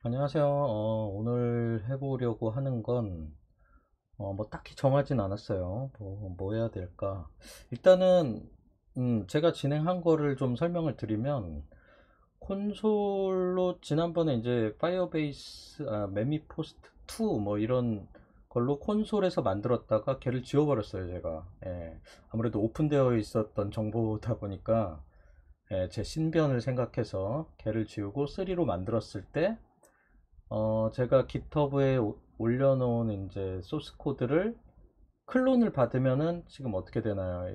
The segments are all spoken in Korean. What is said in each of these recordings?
안녕하세요. 오늘 해보려고 하는 건, 뭐 딱히 정하진 않았어요. 뭐 해야 될까? 일단은, 제가 진행한 거를 좀 설명을 드리면, 콘솔로 지난번에 이제 파이어베이스, 매미포스트 2 뭐 이런 걸로 콘솔에서 만들었다가 걔를 지워버렸어요, 제가. 예. 아무래도 오픈되어 있었던 정보다 보니까, 예, 제 신변을 생각해서 걔를 지우고 3로 만들었을 때, 제가 GitHub에 올려놓은 이제 소스 코드를 클론을 받으면은 지금 어떻게 되나요?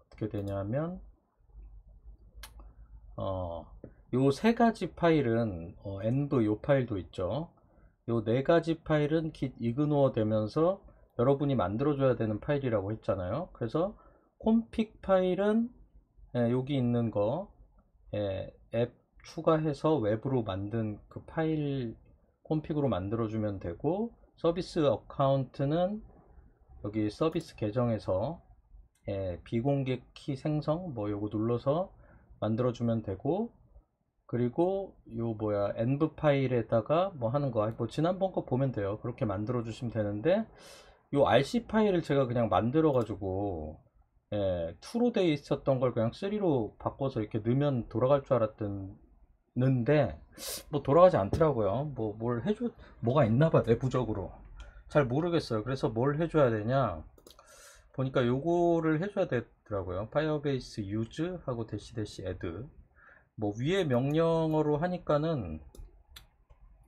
어떻게 되냐면, 어, 요 세 가지 파일은, env 요 파일도 있죠. 요 네 가지 파일은 git ignore 되면서 여러분이 만들어줘야 되는 파일이라고 했잖아요. 그래서 config 파일은 여기 있는 거, 앱 추가해서 웹으로 만든 그 파일 콘픽으로 만들어주면 되고, 서비스 어카운트는 여기 서비스 계정에서 비공개 키 생성 뭐 요거 눌러서 만들어주면 되고, 그리고 요 뭐야 env 파일에다가 뭐 하는 거, 뭐 지난번 거 보면 돼요. 그렇게 만들어 주시면 되는데, 요 rc 파일을 제가 그냥 만들어 가지고 2로 돼 있었던 걸 그냥 3로 바꿔서 이렇게 넣으면 돌아갈 줄 알았는데, 뭐 돌아가지 않더라고요. 뭐 뭘 해줘, 뭐가 있나 봐 내부적으로. 잘 모르겠어요. 그래서 뭘 해줘야 되냐 보니까 요거를 해줘야 되더라고요. 파이어베이스 use 하고 대시 대시 add, 뭐 위에 명령어로 하니까는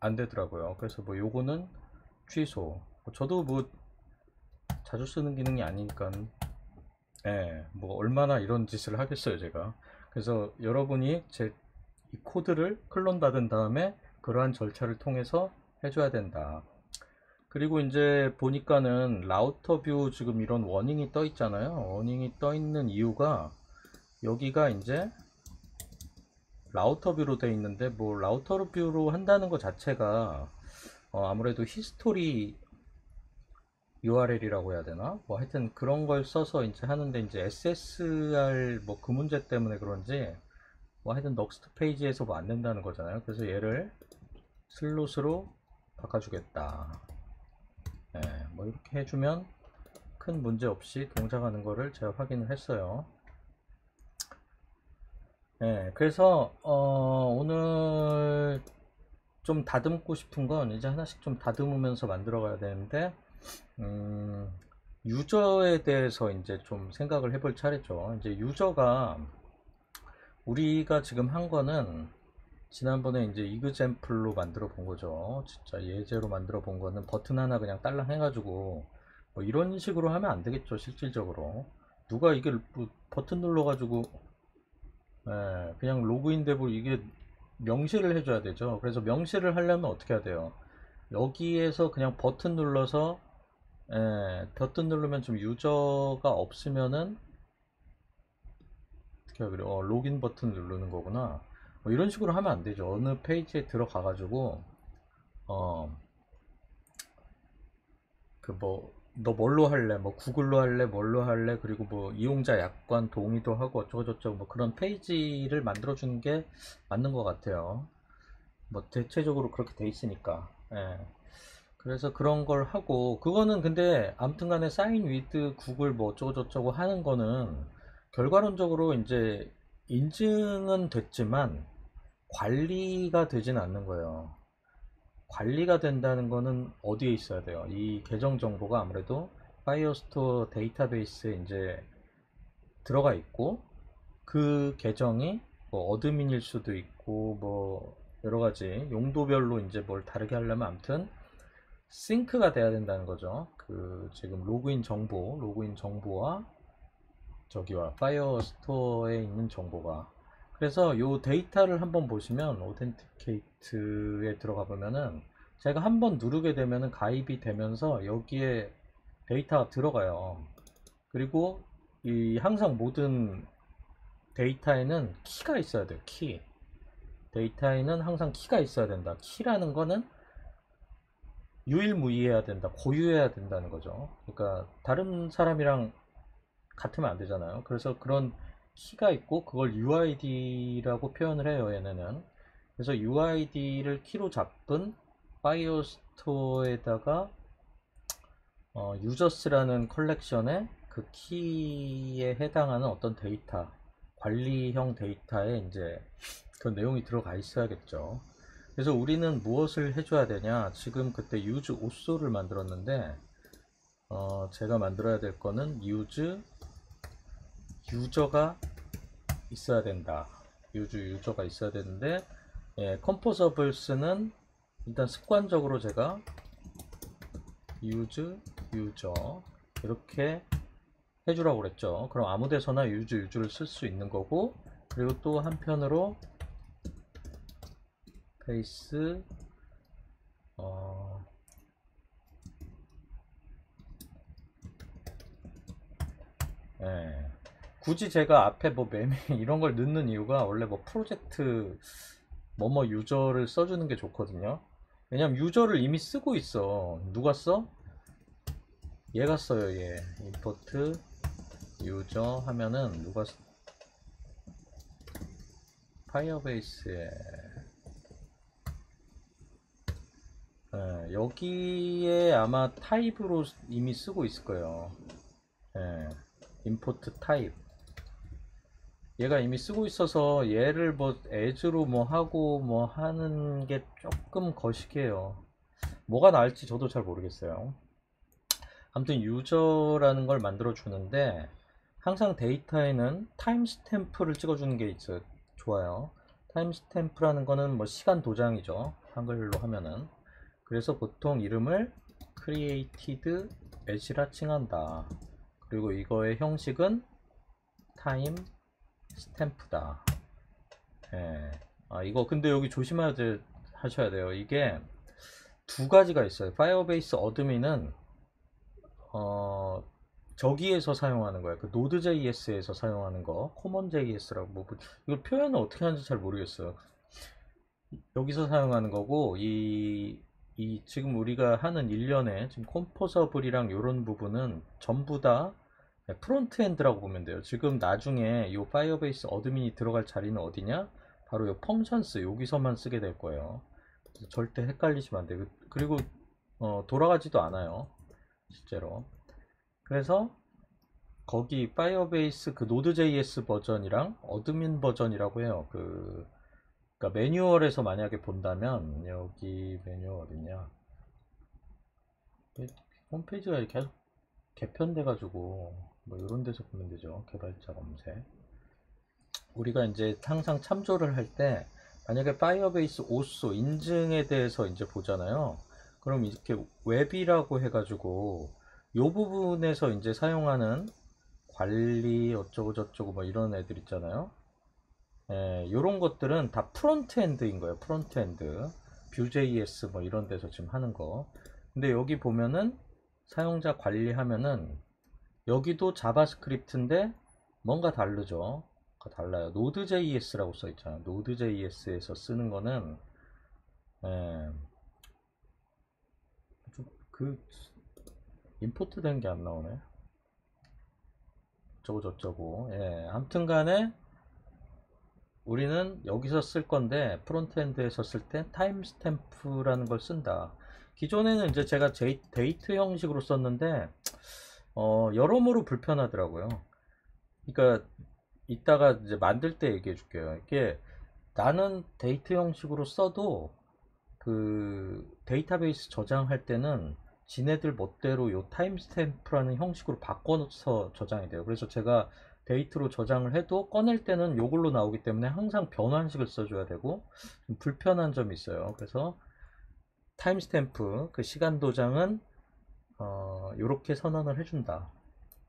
안 되더라고요. 그래서 뭐 요거는 취소. 저도 뭐 자주 쓰는 기능이 아니니까, 뭐 얼마나 이런 짓을 하겠어요, 제가. 그래서 여러분이 제 이 코드를 클론 받은 다음에 그러한 절차를 통해서 해줘야 된다. 그리고 이제 보니까는 라우터 뷰 지금 이런 워닝이 떠 있잖아요. 워닝이 떠 있는 이유가, 여기가 이제 라우터 뷰로 돼 있는데, 뭐 라우터 뷰로 한다는 것 자체가 아무래도 히스토리 URL이라고 해야 되나? 뭐 하여튼 그런 걸 써서 이제 하는데, 이제 SSR 뭐 그 문제 때문에 그런지 뭐 하여튼 넉스트 페이지에서 뭐 안 된다는 거잖아요. 그래서 얘를 슬롯으로 바꿔주겠다. 뭐 이렇게 해주면 큰 문제 없이 동작하는 거를 제가 확인을 했어요. 그래서 오늘 좀 다듬고 싶은 건, 이제 하나씩 좀 다듬으면서 만들어 가야 되는데, 음, 유저에 대해서 이제 좀 생각을 해볼 차례죠. 이제 유저가, 우리가 지금 한 거는 지난번에 이제 이그젬플로 만들어 본 거죠. 진짜 예제로 만들어 본 거는 버튼 하나 그냥 딸랑 해가지고 뭐 이런 식으로 하면 안 되겠죠, 실질적으로. 누가 이게 뭐 버튼 눌러가지고 그냥 로그인 되고, 이게 명시를 해줘야 되죠. 그래서 명시를 하려면 어떻게 해야 돼요? 여기에서 그냥 버튼 눌러서, 버튼 누르면 좀 유저가 없으면은 어떻게 하기로, 로그인 버튼 누르는 거구나. 뭐 이런 식으로 하면 안 되죠. 어느 페이지에 들어가 가지고 어 그 뭐 너 뭘로 할래, 뭐 구글로 할래, 뭘로 할래, 그리고 뭐 이용자 약관 동의도 하고 어쩌고저쩌고 뭐 그런 페이지를 만들어 주는 게 맞는 것 같아요. 뭐 대체적으로 그렇게 돼 있으니까. 그래서 그런 걸 하고, 그거는 근데 아무튼 간에 사인 위드 구글 뭐 어쩌고저쩌고 하는 거는 결과론적으로 이제 인증은 됐지만 관리가 되진 않는 거예요. 관리가 된다는 거는 어디에 있어야 돼요? 이 계정 정보가 아무래도 파이어스토어 데이터베이스에 이제 들어가 있고, 그 계정이 뭐 어드민일 수도 있고 뭐 여러 가지 용도별로 이제 뭘 다르게 하려면 아무튼 싱크가 돼야 된다는 거죠. 그 지금 로그인 정보와 저기와 파이어 스토어에 있는 정보가. 그래서 요 데이터를 한번 보시면, 오텐티케이트에 들어가 보면은 제가 한번 누르게 되면은 가입이 되면서 여기에 데이터가 들어가요. 그리고 이 항상 모든 데이터에는 키가 있어야 돼요. 키. 데이터에는 항상 키가 있어야 된다. 키라는 거는 유일무이해야 된다. 고유해야 된다는 거죠. 그러니까 다른 사람이랑 같으면 안 되잖아요. 그래서 그런 키가 있고, 그걸 UID라고 표현을 해요, 얘네는. 그래서 UID를 키로 잡은 파이어스토어에다가 유저스라는 컬렉션의 그 키에 해당하는 어떤 데이터, 관리형 데이터에 이제 그 내용이 들어가 있어야겠죠. 그래서 우리는 무엇을 해줘야 되냐? 지금 그때 유즈 오소를 만들었는데 제가 만들어야 될 거는 유저가 있어야 된다. 유저가 있어야 되는데, 예, 컴포서블스는 일단 습관적으로 제가 유저 이렇게 해주라고 그랬죠. 그럼 아무 데서나 유저를 쓸 수 있는 거고, 그리고 또 한편으로 페이스 예. 굳이 제가 앞에 뭐 매매 이런 걸 넣는 이유가 원래 뭐 프로젝트 뭐뭐 유저를 써주는 게 좋거든요. 왜냐면 유저를 이미 쓰고 있어. 누가 써? 얘가 써요. 얘 임포트 유저 하면은 누가 파이어베이스에 여기에 아마 타입으로 이미 쓰고 있을 거예요. 임포트 타입 얘가 이미 쓰고 있어서 얘를 뭐 as로 뭐 하고 뭐 하는 게 조금 거시기해요. 뭐가 나을지 저도 잘 모르겠어요. 아무튼 유저라는 걸 만들어 주는데 항상 데이터에는 타임스탬프를 찍어 주는 게 있어요. 좋아요. 타임스탬프라는 거는 뭐 시간 도장이죠. 한글로 하면은. 그래서 보통 이름을 created as라 칭한다. 그리고 이거의 형식은 타임 스탬프다. 예. 이거 근데 여기 하셔야 돼요. 이게 두 가지가 있어요. 파이어베이스 어드민은 저기에서 사용하는 거예요. 그 노드.js에서 사용하는 거, common.js라고 뭐 이걸 표현을 어떻게 하는지 잘 모르겠어요. 여기서 사용하는 거고 이 지금 우리가 하는 일련의 지금 컴포서블이랑 이런 부분은 전부 다 프론트엔드라고 보면 돼요. 지금 나중에 이 파이어베이스 어드민이 들어갈 자리는 어디냐? 바로 이 펑션스 여기서만 쓰게 될 거예요. 절대 헷갈리시면 안 돼요. 그리고 돌아가지도 않아요. 실제로. 그래서 거기 파이어베이스 그 노드.js 버전이랑 어드민 버전이라고 해요. 그러니까 매뉴얼에서 만약에 본다면 여기 매뉴얼 어딨냐? 홈페이지가 계속 개편돼 가지고 뭐 이런 데서 보면 되죠. 개발자 검색. 우리가 이제 항상 참조를 할 때 만약에 파이어베이스 오소 인증에 대해서 이제 보잖아요. 그럼 이렇게 웹이라고 해가지고 요 부분에서 이제 사용하는 관리 어쩌고 저쩌고 뭐 이런 애들 있잖아요. 예, 요런 것들은 다 프론트엔드인 거예요. 프론트엔드. Vue.js 뭐 이런 데서 지금 하는 거. 근데 여기 보면은 사용자 관리하면은 여기도 자바스크립트인데 뭔가 다르죠. 달라요. 노드.js라고 써 있잖아요. 노드.js에서 쓰는 거는 예, 그 임포트 된 게 안 나오네. 저쩌고 예, 아무튼 간에 우리는 여기서 쓸 건데 프론트엔드에서 쓸 때 타임스탬프라는 걸 쓴다. 기존에는 이제 제가 데이트 형식으로 썼는데 여러모로 불편하더라고요. 그러니까 이따가 이제 만들 때 얘기해 줄게요. 이게 나는 데이트 형식으로 써도 그 데이터베이스 저장할 때는 지네들 멋대로 요 타임스탬프라는 형식으로 바꿔서 저장이 돼요. 그래서 제가 데이트로 저장을 해도 꺼낼 때는 요걸로 나오기 때문에 항상 변환식을 써줘야 되고 좀 불편한 점이 있어요. 그래서 타임스탬프 그 시간 도장은 요렇게 선언을 해준다.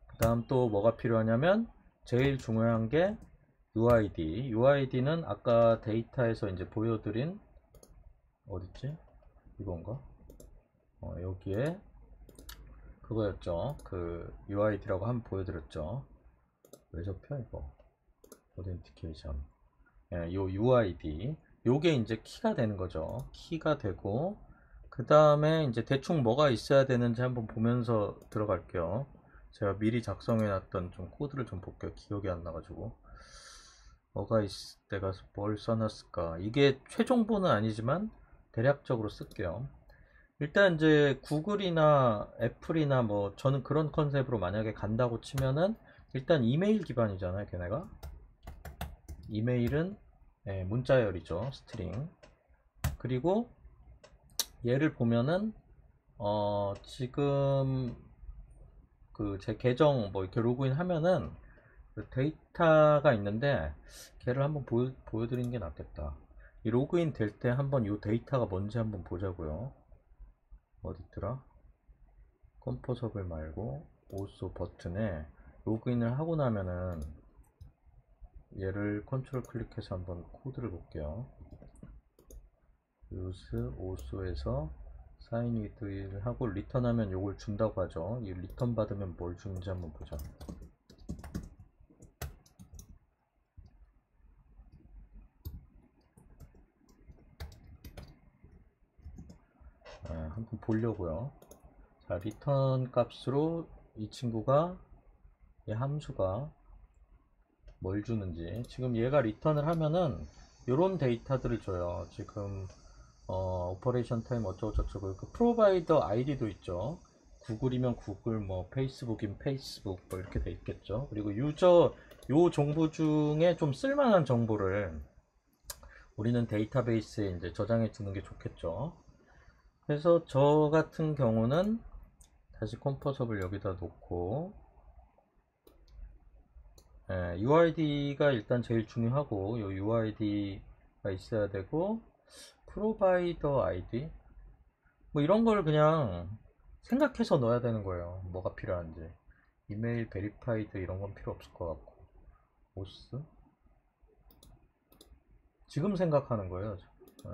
그 다음 또 뭐가 필요하냐면 제일 중요한 게 UID. UID는 아까 데이터에서 이제 보여드린 어딨지? 이건가? 여기에 그거였죠. 그 UID라고 한번 보여드렸죠. 왜 접혀 이거? 오덴티케이션. 예, 요 UID. 요게 이제 키가 되는 거죠. 키가 되고 그 다음에 이제 대충 뭐가 있어야 되는지 한번 보면서 들어갈게요. 제가 미리 작성해 놨던 좀 코드를 좀 볼게요. 기억이 안 나가지고. 뭐가 있을 때 가서 뭘 써놨을까? 이게 최종본은 아니지만 대략적으로 쓸게요. 일단 이제 구글이나 애플이나 뭐 저는 그런 컨셉으로 만약에 간다고 치면은 일단 이메일 기반이잖아요, 걔네가. 이메일은 문자열이죠, 스트링. 그리고 얘를 보면은 지금 그 제 계정 뭐 이렇게 로그인 하면은 그 데이터가 있는데 걔를 한번 보여드리는 게 낫겠다. 이 로그인 될 때 한번 이 데이터가 뭔지 한번 보자고요. 어디 있더라? 컴포서블 말고 오소 버튼에 로그인을 하고 나면은 얘를 컨트롤 클릭해서 한번 코드를 볼게요. use 오소에서 사인 위드를 하고 리턴하면 요걸 준다고 하죠. 이 리턴 받으면 뭘 주는지 한번 보자. 한번 보려고요. 자, 리턴 값으로 이 친구가 이 함수가 뭘 주는지 지금 얘가 리턴을 하면은 요런 데이터들을 줘요. 지금 오퍼레이션 타임 어쩌고저쩌고 그 프로바이더 아이디도 있죠. 구글이면 구글, 뭐 페이스북이면 페이스북 뭐 이렇게 돼 있겠죠. 그리고 유저 요 정보 중에 좀 쓸만한 정보를 우리는 데이터베이스에 이제 저장해 두는 게 좋겠죠. 그래서 저 같은 경우는 다시 컴포서블 여기다 놓고 UID가 일단 제일 중요하고 요 UID가 있어야 되고 프로바이더 아이디 뭐 이런 걸 그냥 생각해서 넣어야 되는 거예요. 뭐가 필요한지. 이메일 베리파이드 이런 건 필요 없을 것 같고 오스 지금 생각하는 거예요. 네.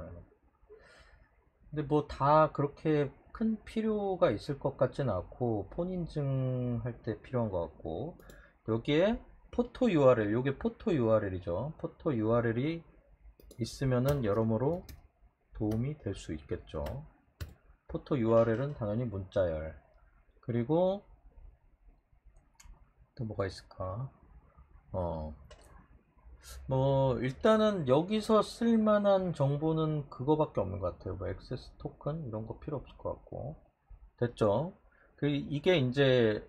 근데 뭐 다 그렇게 큰 필요가 있을 것 같지는 않고 폰 인증할 때 필요한 것 같고 여기에 포토 URL 요게 포토 URL이죠. 포토 URL이 있으면은 여러모로 도움이 될 수 있겠죠. 포토 URL은 당연히 문자열. 그리고 또 뭐가 있을까? 뭐 일단은 여기서 쓸만한 정보는 그거밖에 없는 것 같아요. 뭐 액세스 토큰 이런 거 필요 없을 것 같고 됐죠? 이게 이제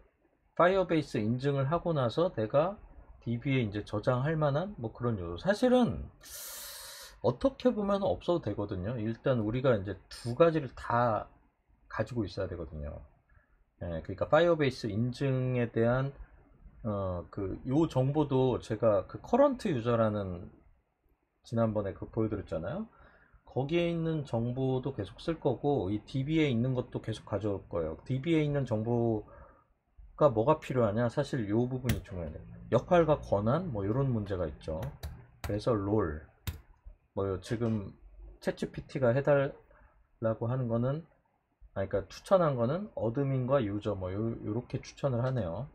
파이어베이스 인증을 하고 나서 내가 DB에 이제 저장할 만한 뭐 그런 요소. 사실은 어떻게 보면 없어도 되거든요. 일단 우리가 이제 두 가지를 다 가지고 있어야 되거든요. 그러니까 파이어베이스 인증에 대한 요 정보도 제가 그 커런트 유저라는 지난번에 그 보여드렸잖아요. 거기에 있는 정보도 계속 쓸 거고 이 DB에 있는 것도 계속 가져올 거예요. DB에 있는 정보가 뭐가 필요하냐? 사실 요 부분이 중요해요. 역할과 권한 뭐 이런 문제가 있죠. 그래서 롤 뭐 지금 챗GPT가 해달라고 하는 거는 그러니까 추천한 거는 어드민과 유저 뭐 요렇게 추천을 하네요.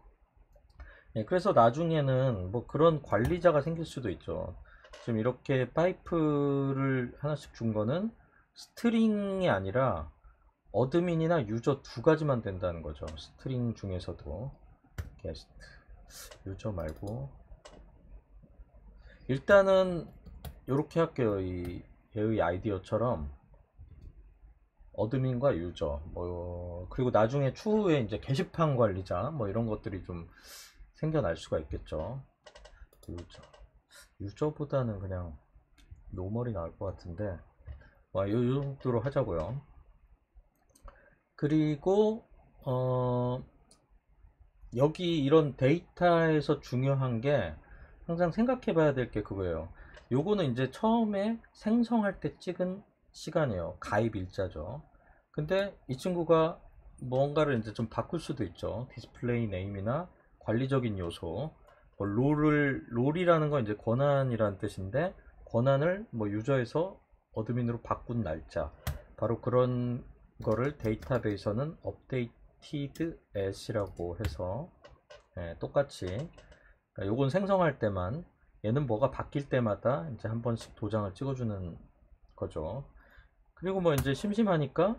그래서 나중에는 뭐 그런 관리자가 생길 수도 있죠. 지금 이렇게 파이프를 하나씩 준 거는 스트링이 아니라 어드민이나 유저 두 가지만 된다는 거죠. 스트링 중에서도 게스트 유저 말고 일단은 이렇게 할게요. 얘의 아이디어처럼 어드민과 유저 뭐 그리고 나중에 추후에 이제 게시판 관리자 뭐 이런 것들이 좀 생겨날 수가 있겠죠. 유저보다는 그냥 노멀이 나을 것 같은데 와, 요 정도로 하자고요. 그리고 여기 이런 데이터에서 중요한 게 항상 생각해 봐야 될 게 그거예요. 요거는 이제 처음에 생성할 때 찍은 시간이에요. 가입 일자죠. 근데 이 친구가 뭔가를 이제 좀 바꿀 수도 있죠. 디스플레이 네임이나 관리적인 요소. 뭐 롤이라는 건 이제 권한이라는 뜻인데 권한을 뭐 유저에서 어드민으로 바꾼 날짜. 바로 그런 거를 데이터베이서는 updated as이라고 해서 똑같이 요건 생성할 때만 얘는 뭐가 바뀔 때마다 이제 한 번씩 도장을 찍어주는 거죠. 그리고 뭐 이제 심심하니까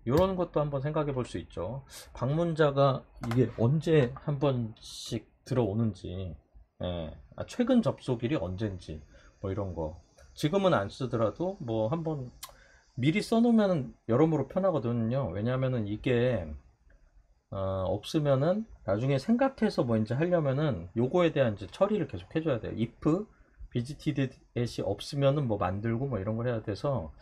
이런 것도 한번 생각해 볼 수 있죠. 방문자가 이게 언제 한 번씩 들어오는지 예. 최근 접속일이 언젠지 뭐 이런 거. 지금은 안 쓰더라도 뭐 한번 미리 써놓으면 여러모로 편하거든요. 왜냐하면은 이게 없으면은 나중에 생각해서 뭐 이제 하려면은 요거에 대한 이제 처리를 계속 해줘야 돼요. if visited.이 없으면은 뭐 만들고 뭐 이런 걸 해야 돼서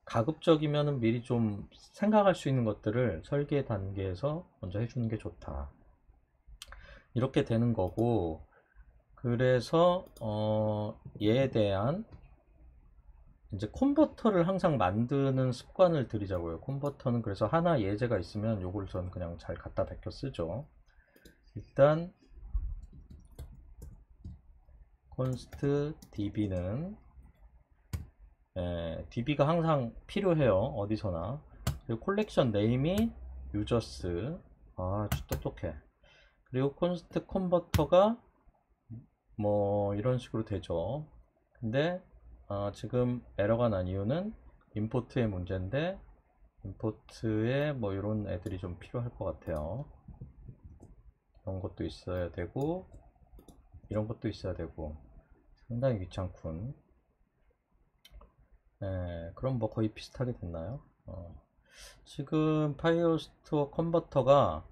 가급적이면은 미리 좀 생각할 수 있는 것들을 설계 단계에서 먼저 해주는 게 좋다. 이렇게 되는 거고, 그래서 얘에 대한 이제 컨버터를 항상 만드는 습관을 들이자고요. 컨버터는 그래서 하나 예제가 있으면 요걸 전 그냥 잘 갖다 베껴 쓰죠. 일단 const db는 db가 항상 필요해요. 어디서나. 그리고 콜렉션 네임이 users. 아주 똑똑해. 그리고 const 컨버터가 뭐 이런 식으로 되죠. 근데 지금 에러가 난 이유는 임포트의 문제인데, 임포트에 뭐 이런 애들이 좀 필요할 것 같아요. 이런 것도 있어야 되고 이런 것도 있어야 되고 상당히 귀찮군. 그럼 뭐 거의 비슷하게 됐나요? 지금 파이어스토어 컨버터가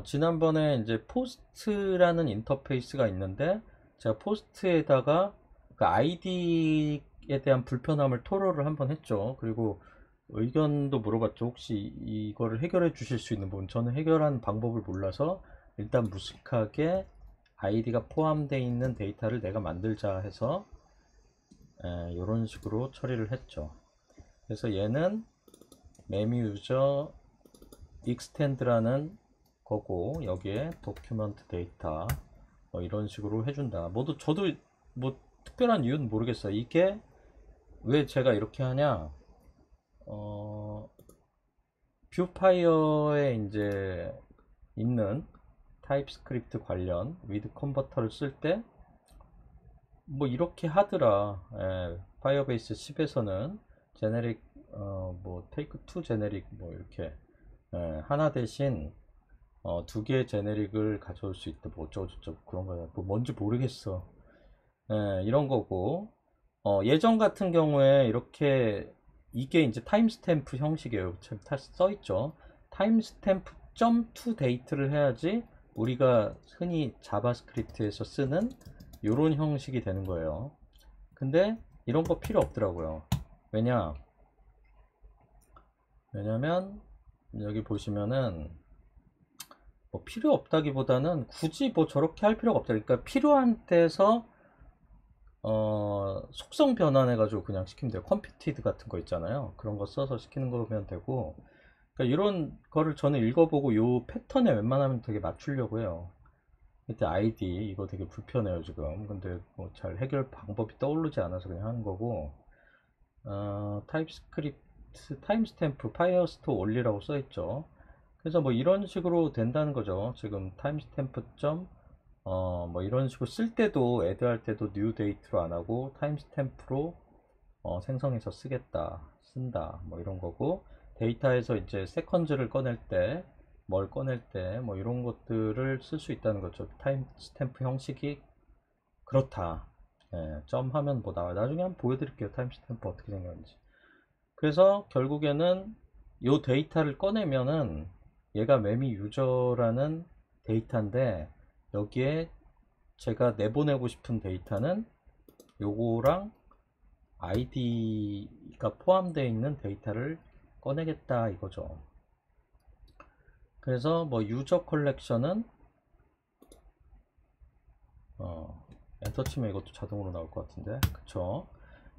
지난번에 이제 포스트라는 인터페이스가 있는데, 제가 포스트에다가 그 아이디에 대한 불편함을 토로를 한번 했죠. 그리고 의견도 물어봤죠. 혹시 이거를 해결해 주실 수 있는 부분. 저는 해결한 방법을 몰라서 일단 무식하게 아이디가 포함되어 있는 데이터를 내가 만들자 해서 이런 식으로 처리를 했죠. 그래서 얘는 메미유저 extend라는 거고, 여기에 도큐먼트 데이터 뭐 이런 식으로 해준다. 모두 저도 뭐 특별한 이유는 모르겠어요. 이게 왜 제가 이렇게 하냐? 뷰파이어에 이제 있는 타입스크립트 관련 위드 컨버터를 쓸 때 뭐 이렇게 하더라. 파이어베이스 10에서는 제네릭 뭐 테이크 투 제네릭 뭐 이렇게 하나 대신 두 개의 제네릭을 가져올 수 있다. 뭐 어쩌고저쩌고 그런 거야. 뭐 뭔지 모르겠어. 이런 거고, 예전 같은 경우에 이렇게 이게 이제 타임스탬프 형식이에요. 써 있죠. 타임스탬프 .to date를 해야지 우리가 흔히 자바스크립트에서 쓰는 이런 형식이 되는 거예요. 근데 이런 거 필요 없더라고요. 왜냐면 여기 보시면은 뭐 필요 없다기보다는 굳이 뭐 저렇게 할 필요가 없다. 그러니까 필요한 때서 속성 변환해 가지고 그냥 시키면 돼요. 컴퓨티드 같은 거 있잖아요. 그런 거 써서 시키는 거면 되고, 그러니까 이런 거를 저는 읽어보고 요 패턴에 웬만하면 되게 맞추려고 해요. 이때 아이디 이거 되게 불편해요 지금. 근데 뭐 잘 해결 방법이 떠오르지 않아서 그냥 하는 거고, 타입스크립트 타임스탬프 파이어스토어 올리라고 써 있죠. 그래서 뭐 이런 식으로 된다는 거죠. 지금 타임스탬프 뭐 이런 식으로 쓸 때도 애드 할 때도 뉴 데이트로 안 하고 타임스탬프로 생성해서 쓰겠다, 쓴다, 뭐 이런 거고, 데이터에서 이제 세컨즈를 꺼낼 때, 뭘 꺼낼 때, 뭐 이런 것들을 쓸 수 있다는 거죠. 타임스탬프 형식이 그렇다. 점 하면 뭐 나와요. 나중에 한번 보여드릴게요. 타임스탬프 어떻게 생겼는지. 그래서 결국에는 요 데이터를 꺼내면은 얘가 매미 유저라는 데이터인데, 여기에 제가 내보내고 싶은 데이터는 요거랑 아이디가 포함되어 있는 데이터를 꺼내겠다 이거죠. 그래서 뭐 유저 컬렉션은 엔터 치면 이것도 자동으로 나올 것 같은데, 그쵸?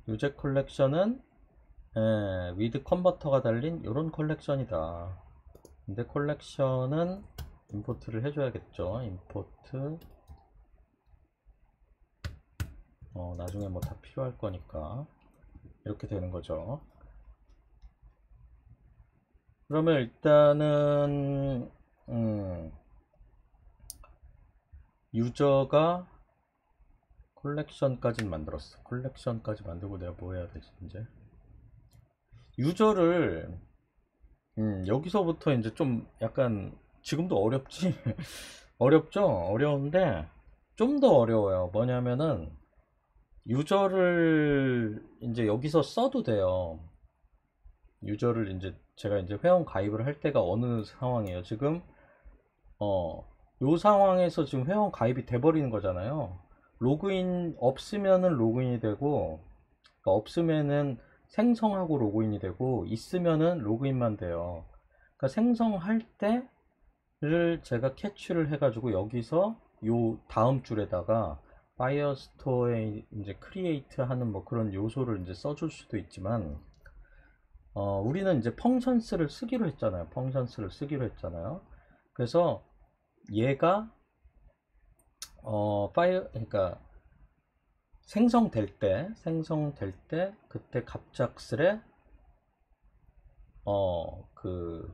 유저 컬렉션은 위드 컨버터가 달린 이런 컬렉션이다. 근데 컬렉션은 임포트를 해줘야겠죠. 임포트 나중에 뭐 다 필요할 거니까 이렇게 되는 거죠. 그러면 일단은 유저가 콜렉션까지 만들었어. 콜렉션까지 만들고 내가 뭐 해야 되지 이제? 유저를 여기서부터 이제 좀 약간 지금도 어렵지. 어렵죠. 어려운데 좀 더 어려워요. 뭐냐면은 유저를 이제 여기서 써도 돼요. 유저를 이제 제가 이제 회원 가입을 할 때가 어느 상황이에요. 지금 요 상황에서 지금 회원 가입이 돼 버리는 거잖아요. 로그인 없으면은 로그인이 되고, 그러니까 없으면은 생성하고 로그인이 되고, 있으면은 로그인만 돼요. 그러니까 생성할 때를 제가 캐치를 해가지고 여기서 요 다음 줄에다가 파이어스토어에 이제 크리에이트 하는 뭐 그런 요소를 이제 써줄 수도 있지만, 우리는 이제 펑션스를 쓰기로 했잖아요. 펑션스를 쓰기로 했잖아요. 그래서 얘가 그러니까 생성될 때 그때 갑작스레 그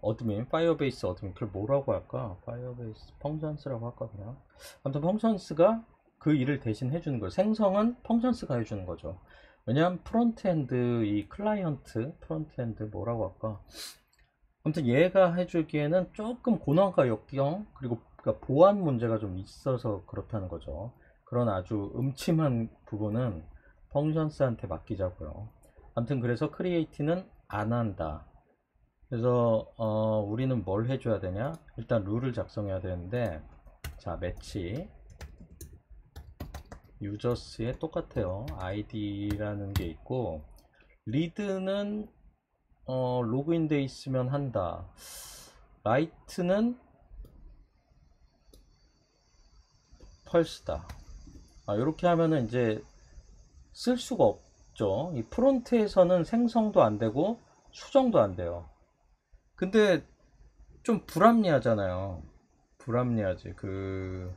어드민 파이어베이스 어드민 그걸 뭐라고 할까? 파이어베이스 펑션스라고 할까 그냥. 아무튼 펑션스가 그 일을 대신 해주는 거예요. 생성은 펑션스가 해주는 거죠. 왜냐하면 프론트엔드 이 클라이언트 프론트엔드 뭐라고 할까? 아무튼 얘가 해주기에는 조금 고난과 역경 그리고 그러니까 보안 문제가 좀 있어서 그렇다는 거죠. 그런 아주 음침한 부분은 펑션스한테 맡기자고요. 아무튼 그래서 크리에이트는 안 한다. 그래서 우리는 뭘 해줘야 되냐? 일단 룰을 작성해야 되는데, 자 매치 유저스에 똑같아요. id라는 게 있고, 리드는 로그인 돼 있으면 한다. 라이트는 펄스다. 이렇게 하면은 이제 쓸 수가 없죠. 이 프론트에서는 생성도 안 되고 수정도 안 돼요. 근데 좀 불합리하잖아요. 불합리하지. 그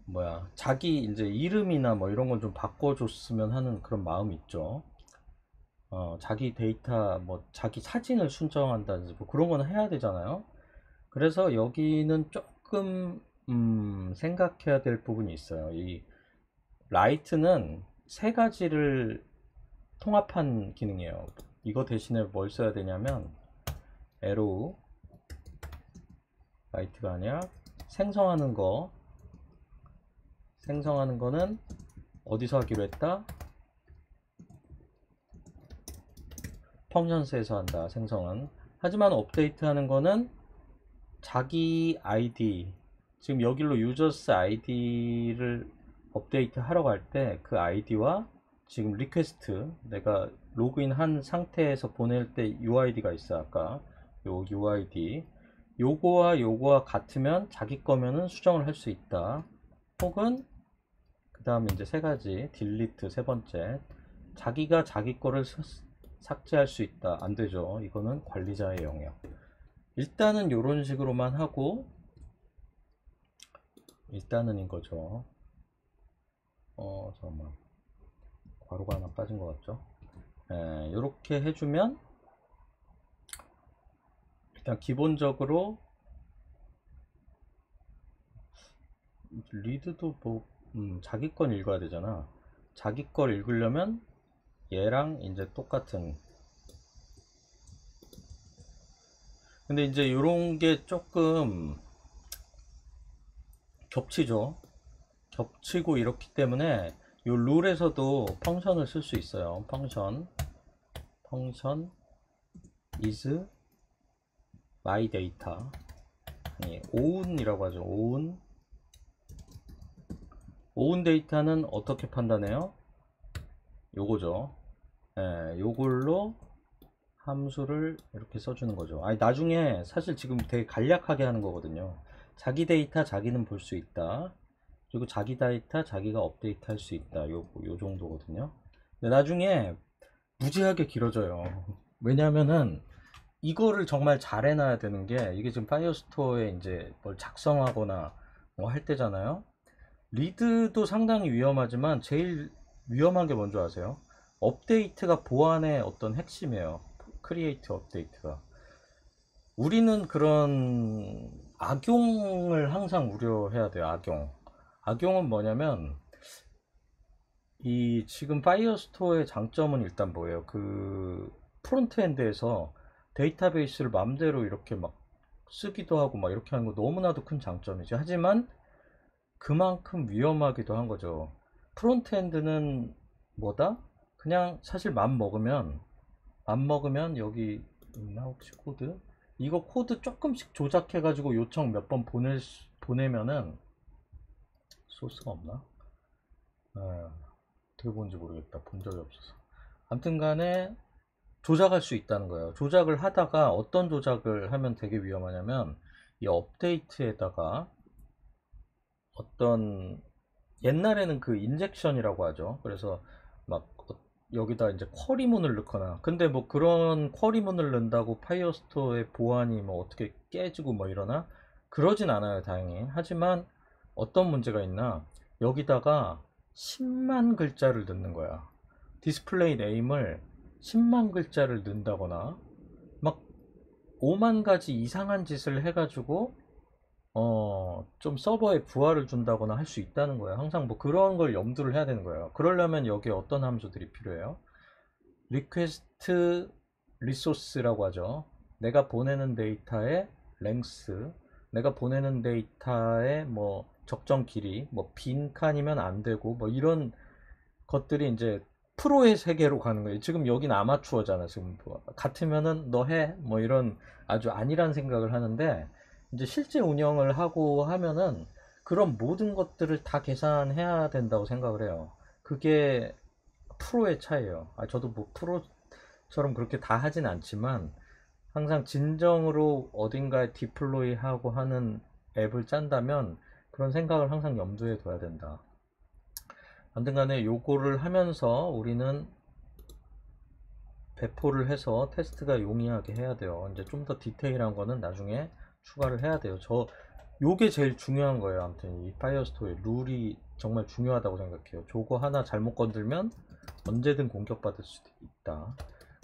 뭐야, 자기 이제 이름이나 뭐 이런 건 좀 바꿔줬으면 하는 그런 마음이 있죠. 자기 데이터 뭐 자기 사진을 순정한다든지 뭐 그런 거는 해야 되잖아요. 그래서 여기는 조금 생각해야 될 부분이 있어요. 이 라이트는 세 가지를 통합한 기능이에요. 이거 대신에 뭘 써야 되냐면 에로우 라이트가 아니라 생성하는 거는 어디서 하기로 했다? 펑션스에서 한다. 생성은. 하지만 업데이트 하는 거는 자기 아이디, 지금 여기로 유저스 아이디를 업데이트 하러 갈 때 그 아이디와 지금 리퀘스트 내가 로그인 한 상태에서 보낼 때 UID가 있어. 아까 요 UID 요거와 같으면 자기 거면은 수정을 할 수 있다. 혹은 그 다음에 이제 세 가지 딜리트 세 번째, 자기가 자기 거를 삭제할 수 있다. 안 되죠. 이거는 관리자의 영역. 일단은 이런 식으로만 하고, 일단은 이거죠. 잠깐만, 괄호가 하나 빠진 것 같죠? 이렇게 해주면 일단 기본적으로 리드도 뭐 자기 건 읽어야 되잖아. 자기 걸 읽으려면 얘랑 이제 똑같은. 근데 이제 이런 게 조금 겹치죠. 겹치고 이렇기 때문에 이 룰에서도 펑션을 쓸 수 있어요. 펑션 is my data, own이라고 하죠. own 데이터는 어떻게 판단해요? 요거죠. 요걸로 함수를 이렇게 써주는 거죠. 아니, 나중에 사실 지금 되게 간략하게 하는 거거든요. 자기 데이터 자기는 볼 수 있다. 그리고 자기 데이터 자기가 업데이트 할 수 있다. 요 정도거든요. 근데 나중에 무지하게 길어져요. 왜냐면은 이거를 정말 잘 해놔야 되는 게, 이게 지금 파이어스토어에 이제 뭘 작성하거나 뭐 할 때잖아요. 리드도 상당히 위험하지만 제일 위험한 게 뭔지 아세요? 업데이트가 보안의 어떤 핵심이에요. 크리에이트 업데이트가. 우리는 그런 악용을 항상 우려해야 돼요. 악용은 뭐냐면, 이 지금 파이어스토어의 장점은 일단 뭐예요? 그 프론트엔드에서 데이터베이스를 맘대로 이렇게 막 쓰기도 하고 막 이렇게 하는 거 너무나도 큰 장점이죠. 하지만 그만큼 위험하기도 한 거죠. 프론트엔드는 뭐다? 그냥 사실 맘 먹으면 여기 있나 혹시 코드? 이거 코드 조금씩 조작해 가지고 요청 몇 번 보내면은 소스가 없나? 어떻게 보는지 모르겠다. 본 적이 없어서. 아무튼 간에 조작할 수 있다는 거예요. 조작을 하다가 어떤 조작을 하면 되게 위험하냐면 이 업데이트에다가 어떤 옛날에는 그 인젝션이라고 하죠. 그래서 막 여기다 이제 쿼리문을 넣거나 근데 뭐 그런 쿼리문을 넣는다고 파이어스토어의 보안이 뭐 어떻게 깨지고 뭐 이러나 그러진 않아요, 다행히. 하지만 어떤 문제가 있나 여기다가 10만 글자를 넣는 거야. 디스플레이 네임을 10만 글자를 넣는다거나 막 5만 가지 이상한 짓을 해가지고 좀 서버에 부하를 준다거나 할 수 있다는 거예요. 항상 뭐 그런 걸 염두를 해야 되는 거예요. 그러려면 여기에 어떤 함수들이 필요해요? request resource라고 하죠. 내가 보내는 데이터의 length, 내가 보내는 데이터의 뭐 적정 길이, 뭐 빈 칸이면 안 되고 뭐 이런 것들이 이제 프로의 세계로 가는 거예요. 지금 여긴 아마추어잖아. 지금 뭐 같으면은 너 해. 뭐 이런 아주 아니란 생각을 하는데 이제 실제 운영을 하고 하면은 그런 모든 것들을 다 계산해야 된다고 생각을 해요. 그게 프로의 차이예요. 저도 뭐 프로처럼 그렇게 다 하진 않지만 항상 진정으로 어딘가에 디플로이 하고 하는 앱을 짠다면 그런 생각을 항상 염두에 둬야 된다. 아무튼 간에 요거를 하면서 우리는 배포를 해서 테스트가 용이하게 해야 돼요. 이제 좀 더 디테일한 거는 나중에 추가를 해야 돼요. 요게 제일 중요한 거예요. 아무튼 이 파이어스토어의 룰이 정말 중요하다고 생각해요. 저거 하나 잘못 건들면 언제든 공격받을 수도 있다.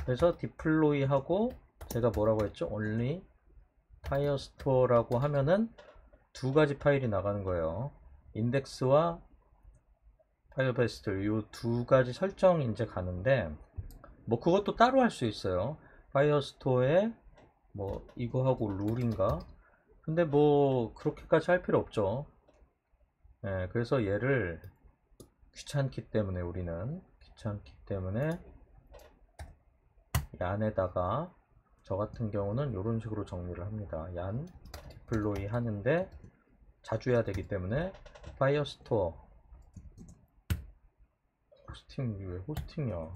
그래서 디플로이 하고 제가 뭐라고 했죠? only 파이어스토어라고 하면은 두 가지 파일이 나가는 거예요. 인덱스와 파이어베스트 이 두 가지 설정이 이제 가는데 뭐 그것도 따로 할 수 있어요. 파이어스토어에 뭐 이거 하고 룰인가? 근데 뭐 그렇게까지 할 필요 없죠. 그래서 얘를 귀찮기 때문에 우리는 귀찮기 때문에 얀에다가 저 같은 경우는 이런 식으로 정리를 합니다. 얀 디플로이 하는데 자주 해야 되기 때문에 파이어스토어 호스팅 왜 호스팅이야?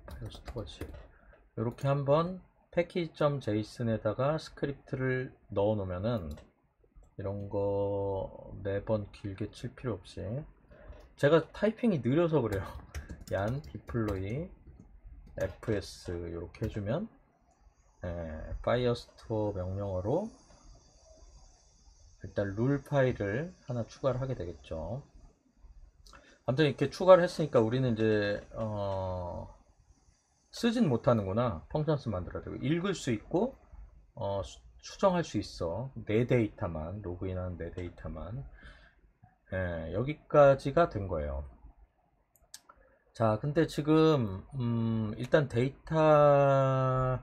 파이어스토어지. 이렇게 한번 패키지.json에다가 스크립트를 넣어 놓으면은 이런 거 매번 길게 칠 필요 없이 제가 타이핑이 느려서 그래요. 얀 디플로이 fs 이렇게 해주면 파이어스토어 명령어로 일단 룰 파일을 하나 추가를 하게 되겠죠. 아무튼 이렇게 추가를 했으니까 우리는 이제 쓰진 못하는구나. 펑션스 만들어야 되고 읽을 수 있고 수정할 수 있어. 내 데이터만 로그인하는 내 데이터만 여기까지가 된 거예요. 자, 근데 지금 일단 데이터가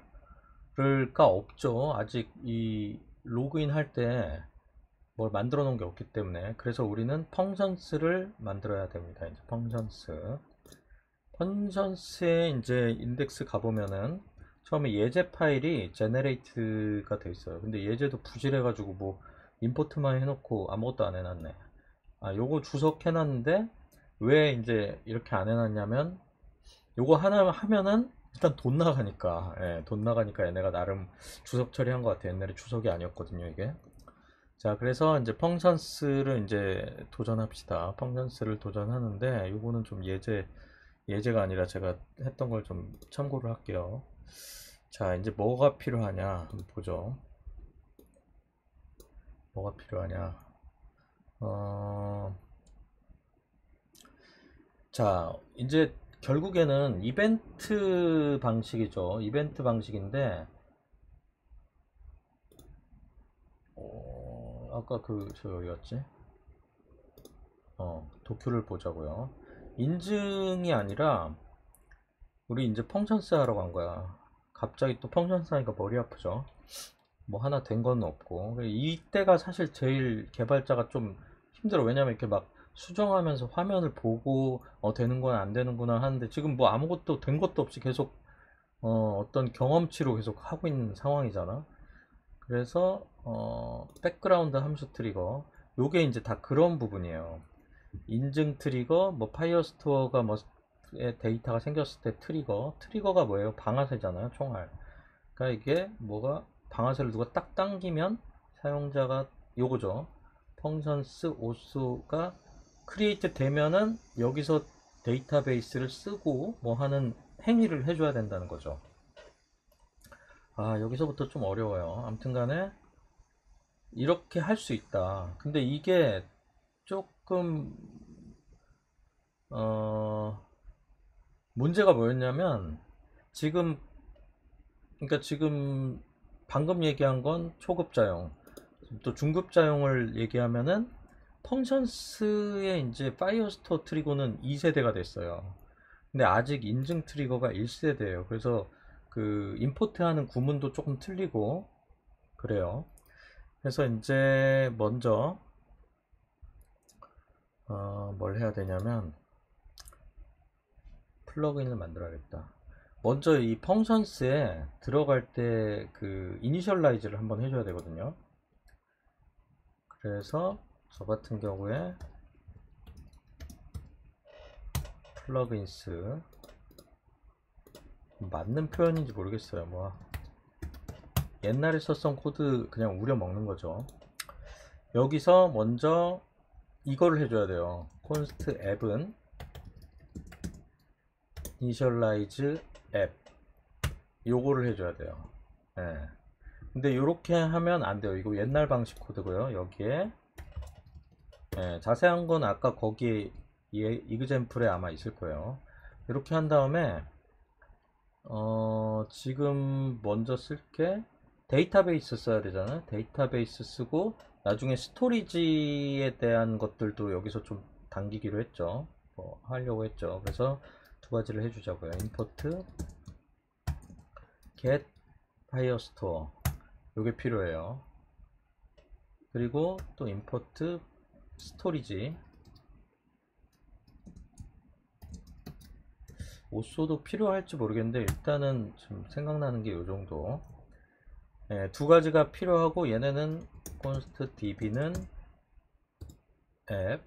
없죠. 아직 이 로그인 할 때 뭘 만들어 놓은 게 없기 때문에 그래서 우리는 펑션스를 만들어야 됩니다. 이제 펑션스에 이제 인덱스 가보면은 처음에 예제 파일이 제네레이트가 돼 있어요. 근데 예제도 부실해 가지고 뭐 임포트만 해놓고 아무것도 안 해놨네. 요거 주석해놨는데 왜 이제 이렇게 안 해놨냐면 요거 하나 하면은 일단 돈 나가니까 돈 나가니까 얘네가 나름 주석 처리한 것 같아요. 옛날에 주석이 아니었거든요 이게. 자, 그래서 이제 펑션스를 이제 도전합시다. 펑션스를 도전하는데 요거는 좀 예제가 아니라 제가 했던 걸 좀 참고를 할게요. 자, 이제 뭐가 필요하냐 한번 보죠. 뭐가 필요하냐. 자, 이제 결국에는 이벤트 방식이죠. 이벤트 방식인데 아까 저 어디였지? 도큐를 보자고요. 인증이 아니라 우리 이제 펑션스 하러 간 거야. 갑자기 또 펑션 하니까 머리 아프죠. 뭐 하나 된 건 없고, 이때가 사실 제일 개발자가 좀 힘들어. 왜냐면 이렇게 막 수정하면서 화면을 보고 되는구나 안 되는구나 하는데, 지금 뭐 아무것도 된 것도 없이 계속 어떤 경험치로 계속 하고 있는 상황이잖아. 그래서 백그라운드 함수 트리거, 요게 이제 다 그런 부분이에요. 인증 트리거, 뭐 파이어스토어가 뭐 데이터가 생겼을 때 트리거가 뭐예요? 방아쇠잖아요, 총알. 그러니까 이게 뭐가, 방아쇠를 누가 딱 당기면 사용자가 요거죠. 펑션스 오수가 크리에이트 되면은 여기서 데이터베이스를 쓰고 뭐 하는 행위를 해줘야 된다는 거죠. 아, 여기서부터 좀 어려워요. 아무튼 간에 이렇게 할 수 있다. 근데 이게 조금 문제가 뭐였냐면, 지금 그러니까 지금 방금 얘기한 건 초급자용, 또 중급자용을 얘기하면은 펑션스의 이제 파이어스토어 트리거는 2세대가 됐어요. 근데 아직 인증 트리거가 1세대예요. 그래서 그 임포트하는 구문도 조금 틀리고 그래요. 그래서 이제 먼저 뭘 해야 되냐면 플러그인을 만들어야겠다. 먼저 이 펑션스에 들어갈 때 그 이니셜라이즈를 한번 해줘야 되거든요. 그래서 저 같은 경우에 플러그인스, 맞는 표현인지 모르겠어요. 뭐 옛날에 썼던 코드 그냥 우려 먹는 거죠. 여기서 먼저 이거를 해줘야 돼요. const 앱은 initialize 앱, 요거를 해줘야 돼요. 예. 근데 이렇게 하면 안 돼요. 이거 옛날 방식 코드고요. 여기에 자세한 건 아까 거기에 이그젬플에 아마 있을 거예요. 이렇게 한 다음에 지금 먼저 쓸게 데이터베이스 써야 되잖아요. 데이터베이스 쓰고 나중에 스토리지에 대한 것들도 여기서 좀 당기기로 했죠. 뭐 하려고 했죠. 그래서 두 가지를 해주자고요. import get firestore, 요게 필요해요. 그리고 또 import storage, 오쏘도 필요할지 모르겠는데 일단은 지금 생각나는 게 요 정도. 두 가지가 필요하고, 얘네는 const db는 앱,